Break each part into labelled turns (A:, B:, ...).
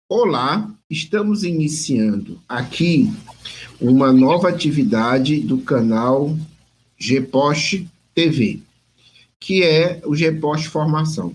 A: Olá, estamos iniciando aqui uma nova atividade do canal GPOST TV, que é o GPOST Formação.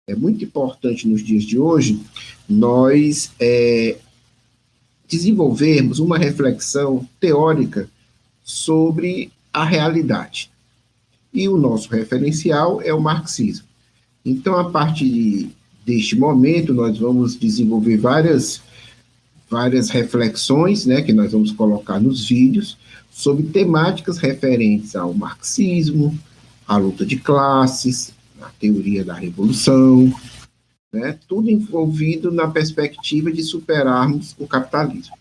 A: É muito importante nos dias de hoje nós desenvolvermos uma reflexão teórica sobre a realidade. E o nosso referencial é o marxismo. Então, a partir deste momento, nós vamos desenvolver várias reflexões, né, que nós vamos colocar nos vídeos, sobre temáticas referentes ao marxismo, à luta de classes, à teoria da revolução, né, tudo envolvido na perspectiva de superarmos o capitalismo.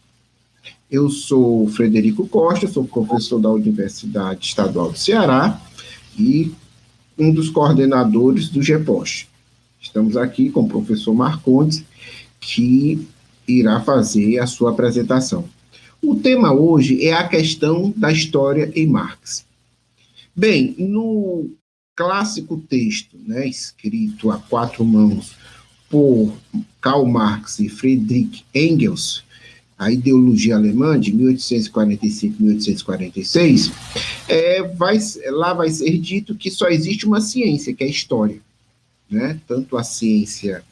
A: Eu sou Frederico Costa, sou professor da Universidade Estadual do Ceará e um dos coordenadores do GPOST. Estamos aqui com o professor Marcondes, que irá fazer a sua apresentação. O tema hoje é a questão da história em Marx. Bem, no clássico texto, né, escrito a quatro mãos por Karl Marx e Friedrich Engels, a ideologia alemã de 1845-1846, lá vai ser dito que só existe uma ciência, que é a história, né? Tanto a ciência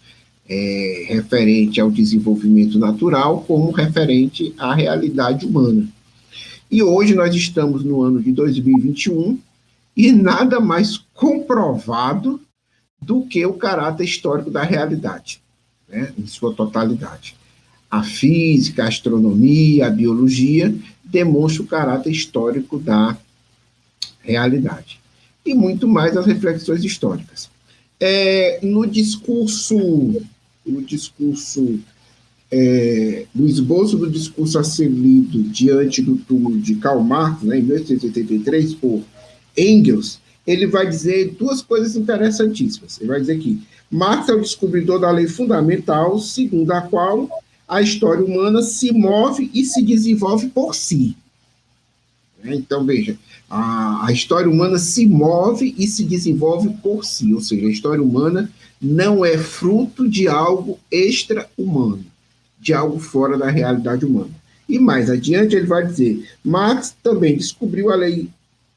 A: referente ao desenvolvimento natural, como referente à realidade humana. E hoje nós estamos no ano de 2021 e nada mais comprovado do que o caráter histórico da realidade, né, em sua totalidade. A física, a astronomia, a biologia demonstram o caráter histórico da realidade. E muito mais as reflexões históricas. No esboço do discurso a ser lido diante do túmulo de Karl Marx, né, em 1883, por Engels, ele vai dizer duas coisas interessantíssimas. Ele vai dizer que Marx é o descobridor da lei fundamental, segundo a qual a história humana se move e se desenvolve por si. Então, veja, a história humana se move e se desenvolve por si, ou seja, a história humana não é fruto de algo extra-humano, de algo fora da realidade humana. E mais adiante ele vai dizer, Marx também descobriu a lei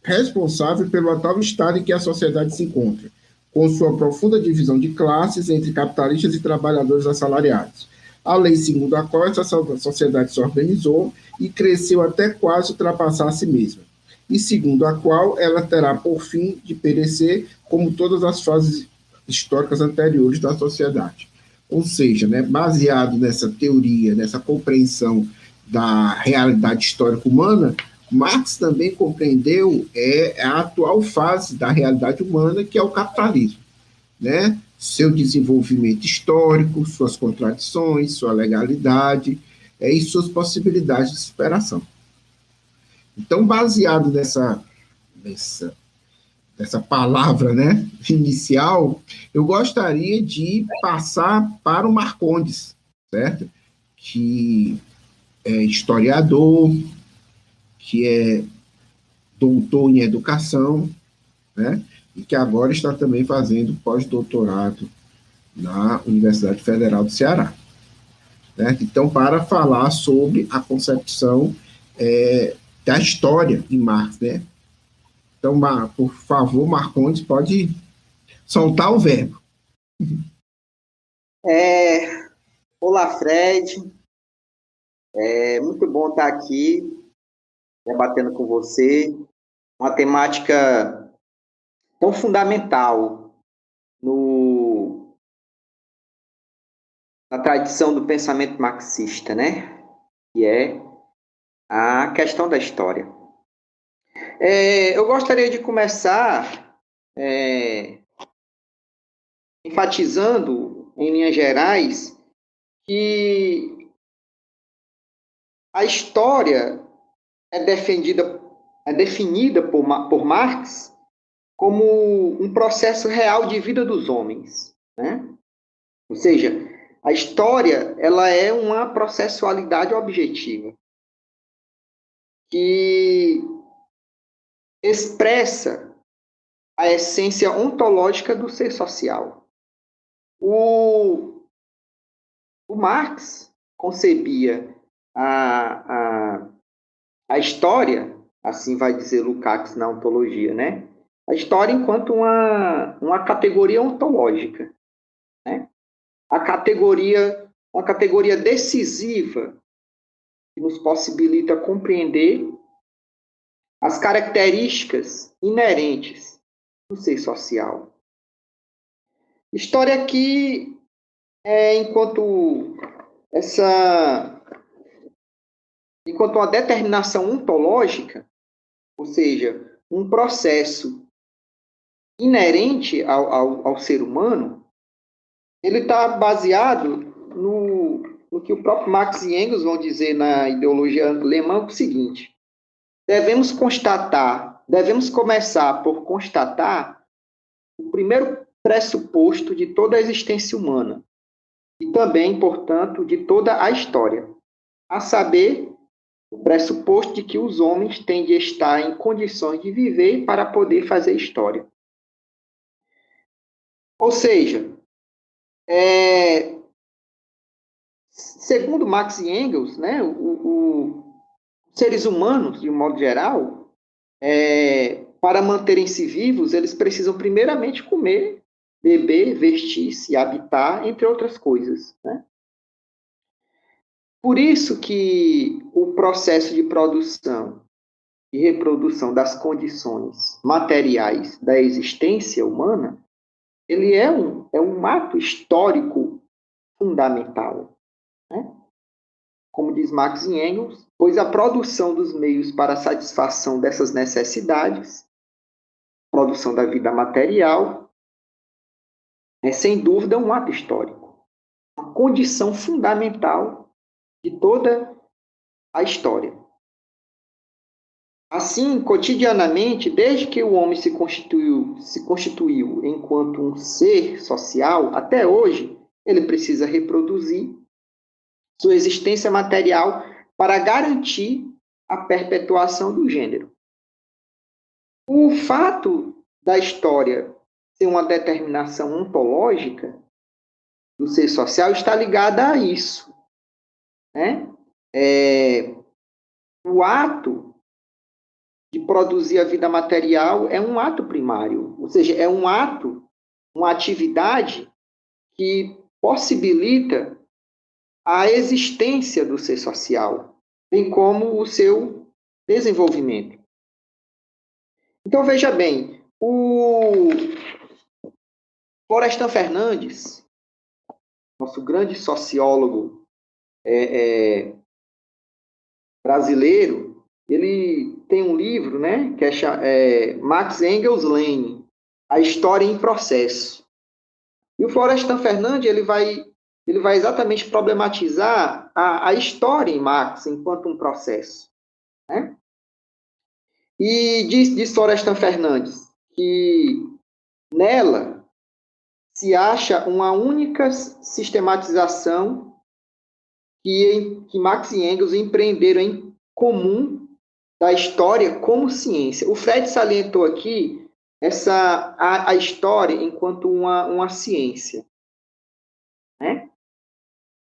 A: responsável pelo atual estado em que a sociedade se encontra, com sua profunda divisão de classes entre capitalistas e trabalhadores assalariados. A lei segundo a qual essa sociedade se organizou e cresceu até quase ultrapassar a si mesma, e segundo a qual ela terá por fim de perecer como todas as fases históricas anteriores da sociedade. Ou seja, né, baseado nessa teoria, nessa compreensão da realidade histórica humana, Marx também compreendeu a atual fase da realidade humana, que é o capitalismo, né? Seu desenvolvimento histórico, suas contradições, sua legalidade e suas possibilidades de superação. Então, baseado nessa palavra, né, inicial, eu gostaria de passar para o Marcondes, certo? Que é historiador, que é doutor em educação, né? E que agora está também fazendo pós-doutorado na Universidade Federal do Ceará. Né? Então, para falar sobre a concepção da história em Marx, né? Então, por favor, Marcondes, pode soltar o verbo.
B: Olá, Fred. É muito bom estar aqui, debatendo com você, uma temática tão fundamental na tradição do pensamento marxista, né? Que é a questão da história. Eu gostaria de começar enfatizando, em linhas gerais, que a história é definida por Marx como um processo real de vida dos homens, né? Ou seja, a história ela é uma processualidade objetiva que expressa a essência ontológica do ser social. O O Marx concebia a história, assim vai dizer Lukács na ontologia, né? A história enquanto uma categoria ontológica, né? Uma categoria decisiva que nos possibilita compreender as características inerentes do ser social. História aqui enquanto uma determinação ontológica, ou seja, um processo inerente ao ser humano, ele está baseado no que o próprio Marx e Engels vão dizer na ideologia alemã, o seguinte: devemos começar por constatar o primeiro pressuposto de toda a existência humana e também, portanto, de toda a história, a saber, o pressuposto de que os homens têm de estar em condições de viver para poder fazer história. Ou seja, segundo Marx e Engels, né, os seres humanos, de um modo geral, para manterem-se vivos, eles precisam primeiramente comer, beber, vestir-se, habitar, entre outras coisas, né? Por isso que o processo de produção e reprodução das condições materiais da existência humana, ele é um ato histórico fundamental, né? Como diz Marx e Engels, pois a produção dos meios para a satisfação dessas necessidades, produção da vida material, é sem dúvida um ato histórico, uma condição fundamental de toda a história. Assim, cotidianamente, desde que o homem se constituiu enquanto um ser social, até hoje, ele precisa reproduzir sua existência material para garantir a perpetuação do gênero. O fato da história ser uma determinação ontológica do ser social está ligada a isso, né? O ato de produzir a vida material é um ato primário, ou seja, é um ato, uma atividade que possibilita a existência do ser social, bem como o seu desenvolvimento. Então, veja bem, o Florestan Fernandes, nosso grande sociólogo brasileiro, ele tem um livro, né, que é Marx, Engels, Lenin, A História em Processo. E o Florestan Fernandes ele vai exatamente problematizar a história em Marx enquanto um processo, né? E diz Florestan Fernandes que nela se acha uma única sistematização que Marx e Engels empreenderam em comum da história como ciência. O Fred salientou aqui a história enquanto uma ciência, né?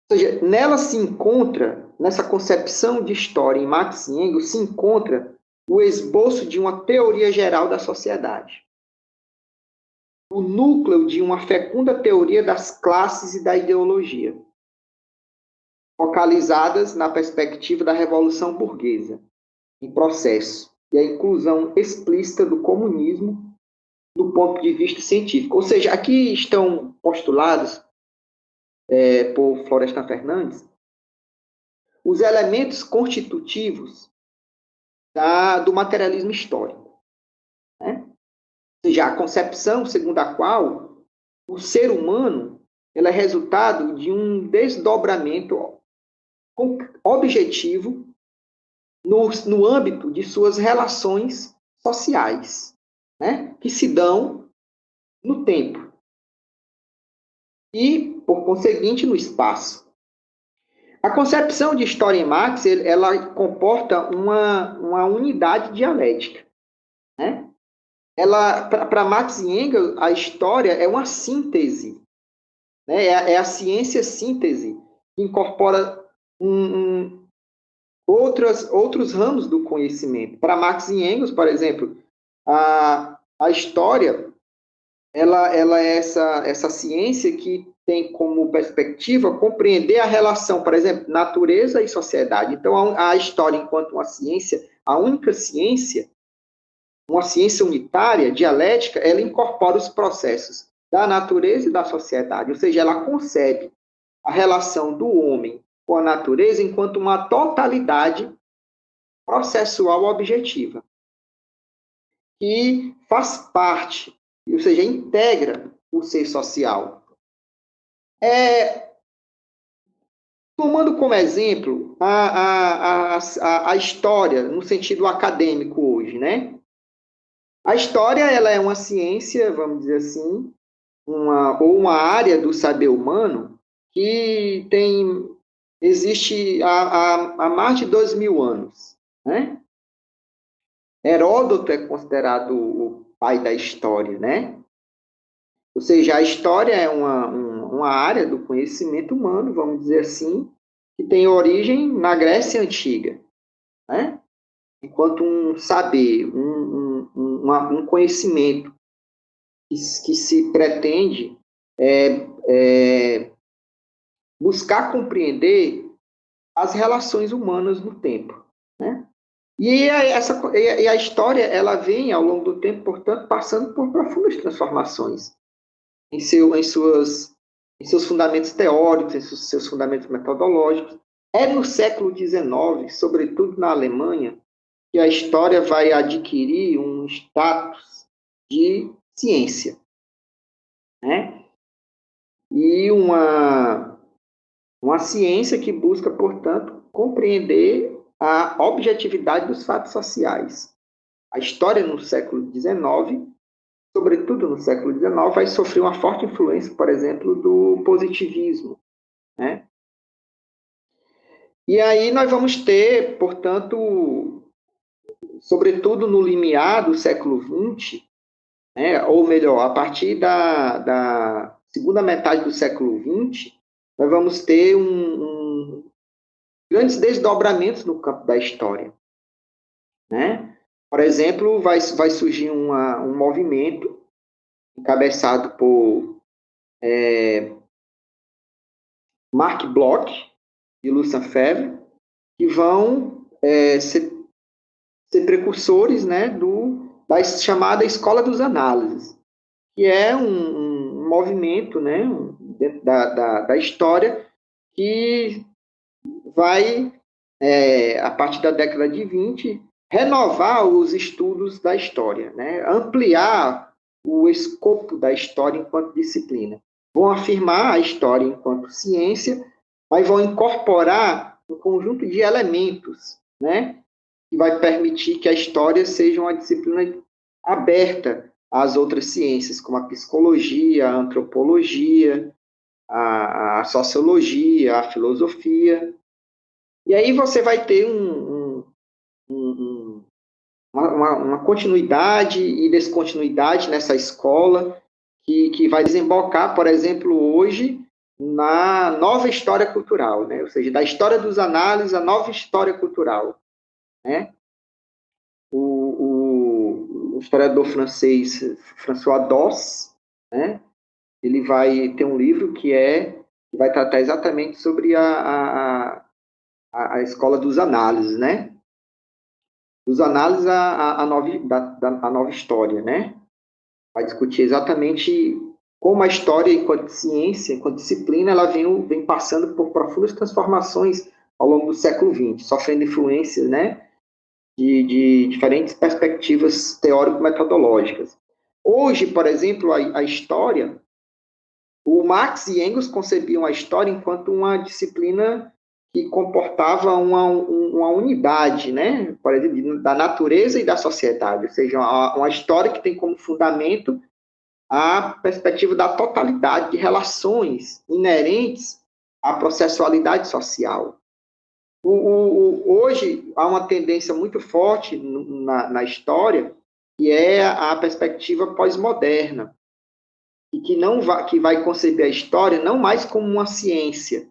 B: Ou seja, nela se encontra, nessa concepção de história em Marx e Engels, se encontra o esboço de uma teoria geral da sociedade, o núcleo de uma fecunda teoria das classes e da ideologia, focalizadas na perspectiva da Revolução Burguesa, em processo, e a inclusão explícita do comunismo do ponto de vista científico. Ou seja, aqui estão postulados por Florestan Fernandes os elementos constitutivos do materialismo histórico, né? Ou seja, a concepção segundo a qual o ser humano ele é resultado de um desdobramento objetivo no âmbito de suas relações sociais, né, que se dão no tempo e, por conseguinte, no espaço. A concepção de história em Marx ela comporta uma unidade dialética, né? Para Marx e Engels, a história é uma síntese, né? É a ciência síntese que incorpora outros ramos do conhecimento. Para Marx e Engels, por exemplo, a história ela é essa ciência que tem como perspectiva compreender a relação, por exemplo, natureza e sociedade. Então, a história, enquanto uma ciência, a única ciência, uma ciência unitária, dialética, ela incorpora os processos da natureza e da sociedade, ou seja, ela concebe a relação do homem com a natureza enquanto uma totalidade processual objetiva, que faz parte, ou seja, integra o ser social. Tomando como exemplo a história, no sentido acadêmico hoje, né? A história ela é uma ciência, vamos dizer assim, ou uma área do saber humano que existe há mais de 2.000 anos, né? Heródoto é considerado o pai da história, né? Ou seja, a história é uma área do conhecimento humano, vamos dizer assim, que tem origem na Grécia Antiga, né? Enquanto um saber, um conhecimento que se pretende buscar compreender as relações humanas no tempo, né? E a história ela vem ao longo do tempo, portanto, passando por profundas transformações em seus fundamentos teóricos, em seus fundamentos metodológicos. É no século XIX, sobretudo na Alemanha, que a história vai adquirir um status de ciência, né? E uma ciência que busca, portanto, compreender a objetividade dos fatos sociais. A história no século XIX, sobretudo no século XIX, vai sofrer uma forte influência, por exemplo, do positivismo, né? E aí nós vamos ter, portanto, sobretudo no limiar do século XX, né, ou melhor, a partir da segunda metade do século XX, nós vamos ter grandes desdobramentos no campo da história, né? Por exemplo, vai surgir um movimento encabeçado por Marc Bloch e Lucien Febvre, que vão ser precursores, né, da chamada Escola dos Análises, que é um movimento, né, dentro da história que vai, a partir da década de 20, renovar os estudos da história, né, ampliar o escopo da história enquanto disciplina. Vão afirmar a história enquanto ciência, mas vão incorporar um conjunto de elementos, né, que vai permitir que a história seja uma disciplina aberta às outras ciências, como a psicologia, a antropologia, a sociologia, a filosofia. E aí você vai ter uma continuidade e descontinuidade nessa escola, que vai desembocar, por exemplo, hoje, na nova história cultural, né? Ou seja, da história dos análises, a nova história cultural, né? O historiador francês François Doss, né? Ele vai ter um livro que vai tratar exatamente sobre a escola dos análises, né? Dos análises a nova história, né? Vai discutir exatamente como a história, enquanto ciência, enquanto disciplina, ela vem passando por profundas transformações ao longo do século XX, sofrendo influências, né, de diferentes perspectivas teórico-metodológicas. Hoje, por exemplo, a história, o Marx e Engels concebiam a história enquanto uma disciplina que comportava uma unidade, né, por exemplo, da natureza e da sociedade, ou seja, uma história que tem como fundamento a perspectiva da totalidade de relações inerentes à processualidade social. Hoje, há uma tendência muito forte na história, que é a perspectiva pós-moderna, e que vai conceber a história não mais como uma ciência,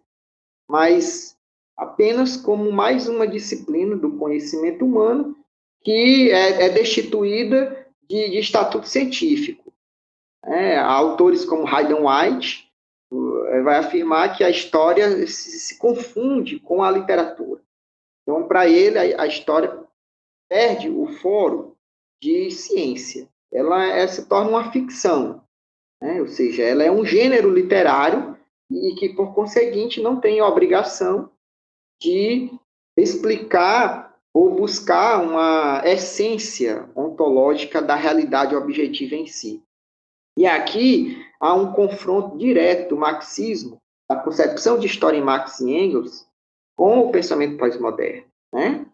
B: mas apenas como mais uma disciplina do conhecimento humano que é destituída de estatuto científico. Autores como Hayden White vai afirmar que a história se confunde com a literatura. Então, para ele, a história perde o foro de ciência. Ela se torna uma ficção, né? Ou seja, ela é um gênero literário e que, por conseguinte, não tem a obrigação de explicar ou buscar uma essência ontológica da realidade objetiva em si. E aqui há um confronto direto do marxismo, da concepção de história em Marx e Engels, com o pensamento pós-moderno, né?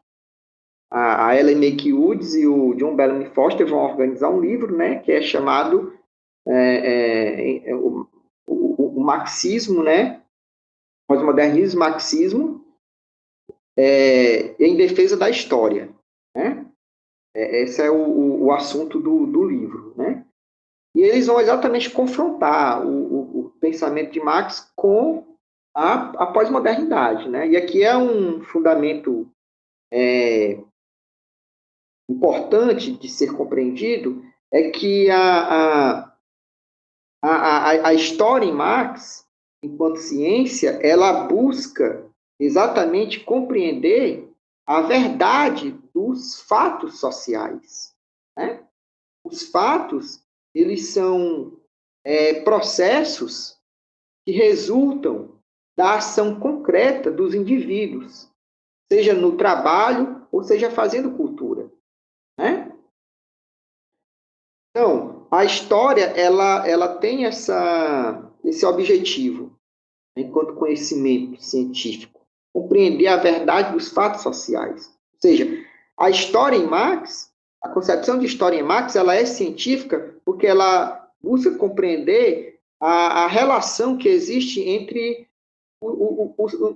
B: A Ellen Make Woods e o John Bellamy Foster vão organizar um livro, né, que é chamado o marxismo, né, pós-modernismo, marxismo, em defesa da história, né? Esse é o assunto do livro, né? E eles vão exatamente confrontar o pensamento de Marx com a pós-modernidade, né? E aqui é um fundamento importante de ser compreendido, é que a história em Marx, enquanto ciência, ela busca exatamente compreender a verdade dos fatos sociais, né? Os fatos, eles são processos que resultam da ação concreta dos indivíduos, seja no trabalho ou seja fazendo cultura, né? Então, a história, ela tem esse objetivo, enquanto conhecimento científico, compreender a verdade dos fatos sociais. Ou seja, a história em Marx, a concepção de história em Marx, ela é científica porque ela busca compreender a relação que existe entre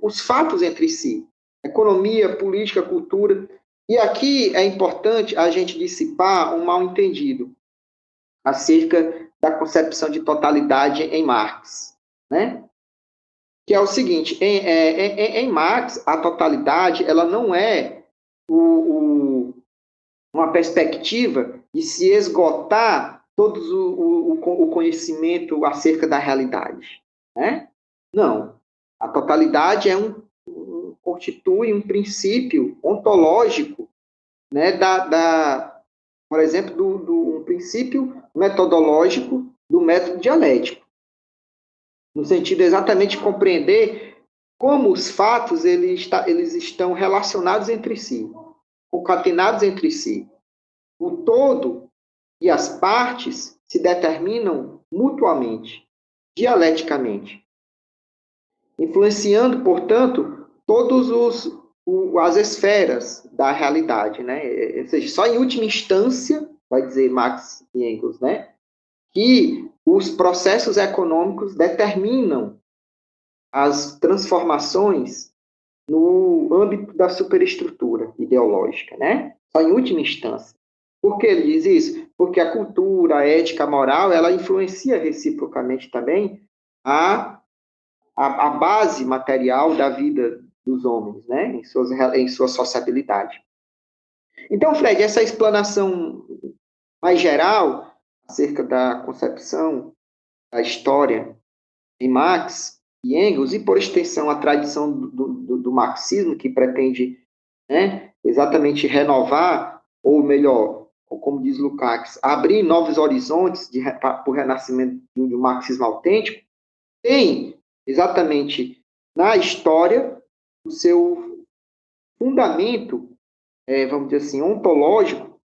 B: os fatos entre si, economia, política, cultura. E aqui é importante a gente dissipar um mal-entendido acerca da concepção de totalidade em Marx, né? Que é o seguinte, em Marx, a totalidade, ela não é uma perspectiva de se esgotar todo o conhecimento acerca da realidade, né? Não. A totalidade constitui um princípio ontológico, né, por exemplo, um princípio metodológico do método dialético, no sentido exatamente de compreender como os fatos eles estão relacionados entre si, concatenados entre si. O todo e as partes se determinam mutuamente, dialeticamente, influenciando, portanto, todas as esferas da realidade, né? Ou seja, só em última instância, vai dizer Marx e Engels, né, que os processos econômicos determinam as transformações no âmbito da superestrutura ideológica, né? Só em última instância. Por que ele diz isso? Porque a cultura, a ética, a moral, ela influencia reciprocamente também a base material da vida dos homens, né? Em sua sociabilidade. Então, Fred, essa explanação mais geral acerca da concepção da história de Marx e Engels, e por extensão a tradição do marxismo, que pretende, né, exatamente renovar, ou melhor, como diz Lukács, abrir novos horizontes para o renascimento do marxismo autêntico, tem exatamente na história o seu fundamento, vamos dizer assim, ontológico,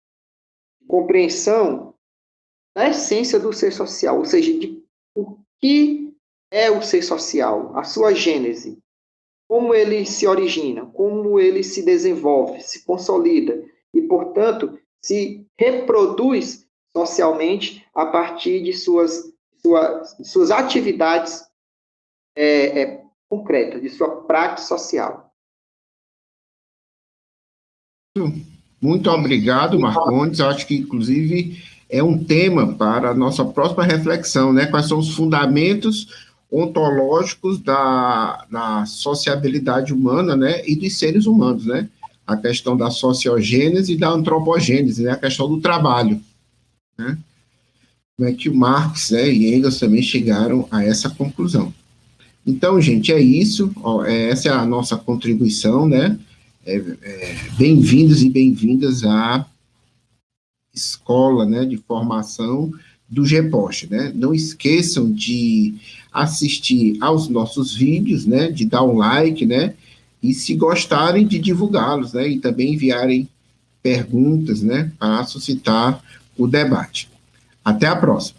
B: compreensão da essência do ser social, ou seja, de o que é o ser social, a sua gênese, como ele se origina, como ele se desenvolve, se consolida e, portanto, se reproduz socialmente a partir de suas atividades concretas, de sua prática social.
A: Muito obrigado, Marcondes. Acho que, inclusive, é um tema para a nossa próxima reflexão, né? Quais são os fundamentos ontológicos da sociabilidade humana, né, e dos seres humanos, né? A questão da sociogênese e da antropogênese, né? A questão do trabalho, né? Como é que o Marx, né, e Engels também chegaram a essa conclusão. Então, gente, é isso. Ó, essa é a nossa contribuição, né? Bem-vindos e bem-vindas à escola, né, de formação do GPOST, né? Não esqueçam de assistir aos nossos vídeos, né? De dar um like, né? E se gostarem de divulgá-los, né? E também enviarem perguntas, né? Para suscitar o debate. Até a próxima.